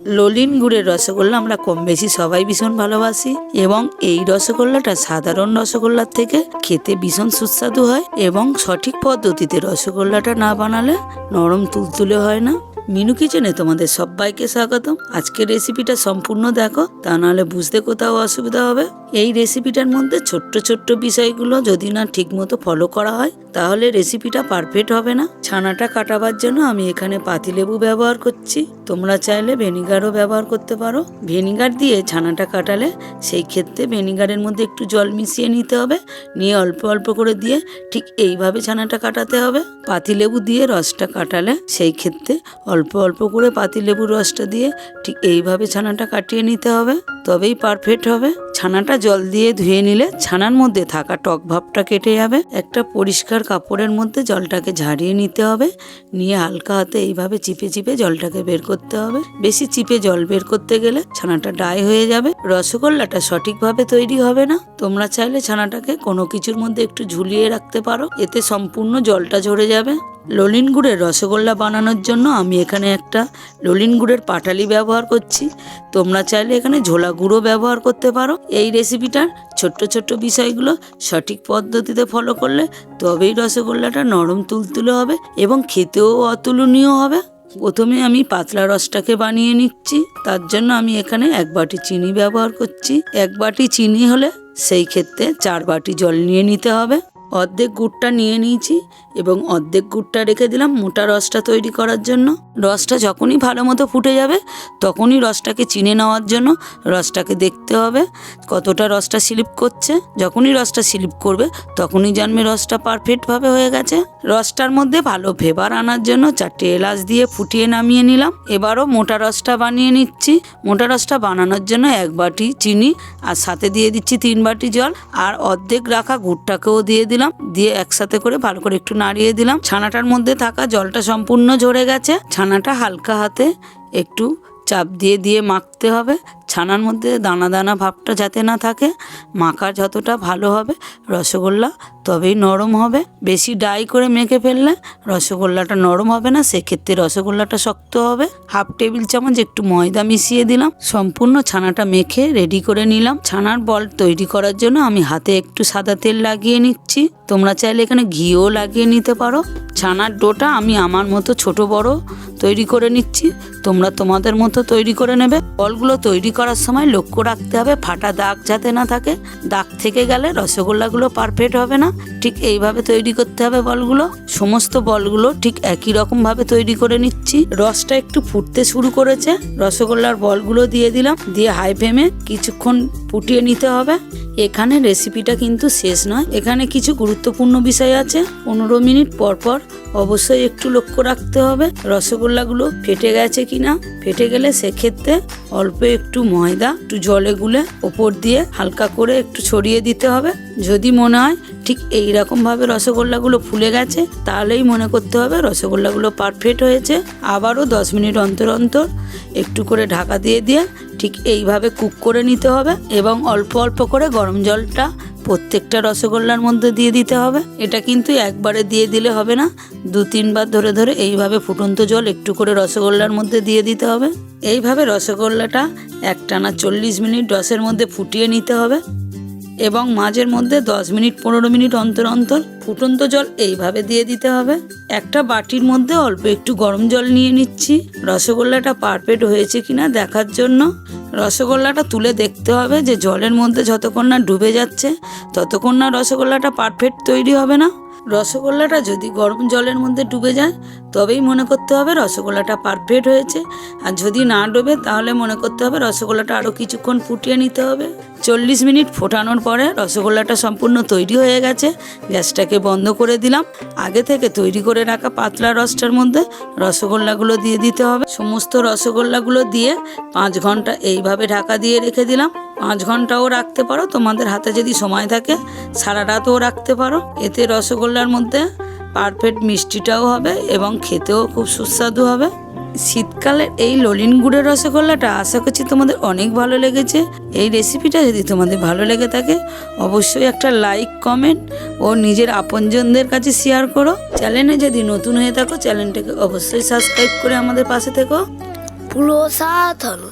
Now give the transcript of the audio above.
ললিন গুড়ের রসগোল্লা আমরা কম বেশি সবাই ভীষণ ভালোবাসি এবং এই রসগোল্লাটা সাধারণ রসগোল্লার থেকে খেতে ভীষণ সুস্বাদু হয় এবং সঠিক পদ্ধতিতে রসগোল্লাটা না বানালে নরম তুলতুলে হয় না। মিনু কিচেনে তোমাদের সবাইকে স্বাগতম। আজকের রেসিপিটা সম্পূর্ণ দেখো, তা নাহলে বুঝতে কোথাও অসুবিধা হবে। এই রেসিপিটার মধ্যে ছোট্ট ছোট্ট বিষয়গুলো যদি না ঠিকমতো ফলো করা হয় তাহলে রেসিপিটা পারফেক্ট হবে না। ছানাটা কাটাবার জন্য আমি এখানে পাতিলেবু ব্যবহার করছি, তোমরা চাইলে ভিনিগারও ব্যবহার করতে পারো। ভিনিগার দিয়ে ছানাটা কাটালে সেই ক্ষেত্রে ভিনিগারের মধ্যে একটু জল মিশিয়ে নিতে হবে, নিয়ে অল্প অল্প করে দিয়ে ঠিক এইভাবে ছানাটা কাটাতে হবে। পাতিলেবু দিয়ে রসটা কাটালে সেই ক্ষেত্রে অল্প অল্প করে পাতিলেবুর রসটা দিয়ে ঠিক এইভাবে ছানাটা কাটিয়ে নিতে হবে, তবেই পারফেক্ট হবে। ছানাটা জল দিয়ে ধুয়ে নিলে ছানার মধ্যে থাকা টক ভাবটা কেটে যাবে। একটা পরিষ্কার কাপড়ের মধ্যে জলটাকে ঝাড়িয়ে নিতে হবে, নিয়ে হালকা হাতে এইভাবে চিপে চিপে জলটাকে বের করতে হবে। বেশি চিপে জল বের করতে গেলে ছানাটা ড্রাই হয়ে যাবে, রসগোল্লাটা সঠিকভাবে তৈরি হবে না। তোমরা চাইলে ছানাটাকে কোনো কিছুর মধ্যে একটু ঝুলিয়ে রাখতে পারো, এতে সম্পূর্ণ জলটা ঝরে যাবে। ললিন গুড়ের রসগোল্লা বানানোর জন্য আমি এখানে একটা ললিন গুড়ের পাটালি ব্যবহার করছি, তোমরা চাইলে এখানে ঝোলা গুঁড়ো ব্যবহার করতে পারো। এই রেসিপিটার ছোট্ট ছোট্ট বিষয়গুলো সঠিক পদ্ধতিতে ফলো করলে তবেই রসগোল্লাটা নরম তুলতুলে হবে এবং খেতেও অতুলনীয় হবে। প্রথমে আমি পাতলা রসটাকে বানিয়ে নিচ্ছি, তার জন্য আমি এখানে 1 বাটি চিনি ব্যবহার করছি। 1 বাটি চিনি হলে সেই ক্ষেত্রে 4 বাটি জল নিয়ে নিতে হবে। অর্ধেক গুড়টা নিয়ে নিয়েছি এবং অর্ধেক গুড়টা রেখে দিলাম মোটা রসটা তৈরি করার জন্য। রসটা যখনই ভালো মতো ফুটে যাবে তখনই রসটাকে চিনে নেওয়ার জন্য রসটাকে দেখতে হবে কতটা রসটা স্লিপ করছে। যখনই রসটা স্লিপ করবে তখনই জানবে রসটা পারফেক্টভাবে হয়ে গেছে। রসটার মধ্যে ভালো ফ্লেভার আনার জন্য 4টে এলাচ দিয়ে ফুটিয়ে নামিয়ে নিলাম। এবারও মোটা রসটা বানিয়ে নিচ্ছি। মোটা রসটা বানানোর জন্য 1 বাটি চিনি আর সাথে দিয়ে দিচ্ছি 3 বাটি জল, আর অর্ধেক রাখা গুড়টাকেও দিয়ে দিলাম, দিয়ে একসাথে করে ভালো করে একটু নাড়িয়ে দিলাম। ছানাটার মধ্যে থাকা জলটা সম্পূর্ণ ঝরে গেছে। ছানাটা হালকা হাতে একটু চাপ দিয়ে দিয়ে মাখতে হবে, ছানার মধ্যে দানা দানা ভাবটা যাতে না থাকে। মাখা যতটা ভালো হবে রসগোল্লা তবেই নরম হবে। বেশি ড্রাই করে মেখে ফেললে রসগোল্লাটা নরম হবে না, সেক্ষেত্রে রসগোল্লাটা শক্ত হবে। 1/2 টেবিল চামচ একটু ময়দা মিশিয়ে দিলাম। সম্পূর্ণ ছানাটা মেখে রেডি করে নিলাম। ছানার বল তৈরি করার জন্য আমি হাতে একটু সাদা তেল লাগিয়ে নিচ্ছি, তোমরা চাইলে এখানে ঘিও লাগিয়ে নিতে পারো। ছানার ডোটা আমি আমার মতো ছোট বড় তৈরি করে নিচ্ছি, তোমরা তোমাদের মতো তৈরি করে নেবে। বলগুলো তৈরি করার সময় লক্ষ্য রাখতে হবে ফাটা দাগ যাতে না থাকে, দাগ থেকে গেলে রসগোল্লাগুলো পারফেক্ট হবে না। ঠিক এইভাবে তৈরি করতে হবে বলগুলো। সমস্ত বলগুলো ঠিক একই রকম ভাবে তৈরি করে নিচ্ছি। রসটা একটু ফুটতে শুরু করেছে, রসগোল্লার বলগুলো দিয়ে দিলাম, দিয়ে হাই ফ্লেমে কিছুক্ষণ ফুটিয়ে নিতে হবে। এখানে রেসিপিটা কিন্তু শেষ নয়, এখানে কিছু গুরুত্বপূর্ণ বিষয় আছে। 15 মিনিট পর পর অবশ্যই একটু লক্ষ্য রাখতে হবে রসগোল্লাগুলো ফেটে গেছে কিনা। ফেটে গেলে সেক্ষেত্রে অল্প একটু ময়দা একটু জলে গুলে ওপর দিয়ে হালকা করে একটু ছড়িয়ে দিতে হবে। যদি মনে হয় ঠিক এইরকম ভাবে রসগোল্লাগুলো ফুলে গেছে তাহলেই মনে করতে হবে রসগোল্লাগুলো পারফেক্ট হয়েছে। আবারও 10 মিনিট অন্তর অন্তর একটু করে ঢাকা দিয়ে দিয়ে ঠিক এইভাবে কুক করে নিতে হবে এবং অল্প অল্প করে গরম জলটা প্রত্যেকটা রসগোল্লার মধ্যে দিয়ে দিতে হবে। এটা কিন্তু একবারে দিয়ে দিলে হবে না, 2-3 বার ধরে ধরে এইভাবে ফুটন্ত জল একটু করে রসগোল্লার মধ্যে দিয়ে দিতে হবে। এইভাবে রসগোল্লাটা একটানা 40 মিনিট রসের মধ্যে ফুটিয়ে নিতে হবে এবং মাঝের মধ্যে 10 মিনিট 15 মিনিট অন্তর অন্তর ফুটন্ত জল এইভাবে দিয়ে দিতে হবে। একটা বাটির মধ্যে অল্প একটু গরম জল নিয়ে নিচ্ছি রসগোল্লাটা পারফেক্ট হয়েছে কিনা দেখার জন্য। রসগোল্লাটা তুলে দেখতে হবে যে জলের মধ্যে যতক্ষণ না ডুবে যাচ্ছে ততক্ষণ না রসগোল্লাটা পারফেক্ট তৈরি হবে না। রসগোল্লাটা যদি গরম জলের মধ্যে ডুবে যায় তবেই মনে করতে হবে রসগোল্লাটা পারফেক্ট হয়েছে, আর যদি না ডোবে তাহলে মনে করতে হবে রসগোল্লাটা আরও কিছুক্ষণ ফুটিয়ে নিতে হবে। 40 মিনিট ফোটানোর পরে রসগোল্লাটা সম্পূর্ণ তৈরি হয়ে গেছে। গ্যাসটাকে বন্ধ করে দিলাম। আগে থেকে তৈরি করে রাখা পাতলা রসটার মধ্যে রসগোল্লাগুলো দিয়ে দিতে হবে। সমস্ত রসগোল্লাগুলো দিয়ে 5 ঘন্টা এইভাবে ঢাকা দিয়ে রেখে দিলাম। 5 ঘন্টাও রাখতে পারো, তোমাদের হাতে যদি সময় থাকে সারা রাতও রাখতে পারো। এতে রসগোল্লার মধ্যে পারফেক্ট মিষ্টিটাও হবে এবং খেতেও খুব সুস্বাদু হবে। শীতকালের এই ললিন গুড়ের রসগোল্লাটা আশা করছি তোমাদের অনেক ভালো লেগেছে। এই রেসিপিটা যদি তোমাদের ভালো লেগে থাকে অবশ্যই একটা লাইক কমেন্ট ও নিজের আপনজনদের কাছে শেয়ার করো। চ্যানেলে যদি নতুন হয়ে থাকো চ্যানেলটাকে অবশ্যই সাবস্ক্রাইব করে আমাদের পাশে থেকো। পুরো অসাধারণ।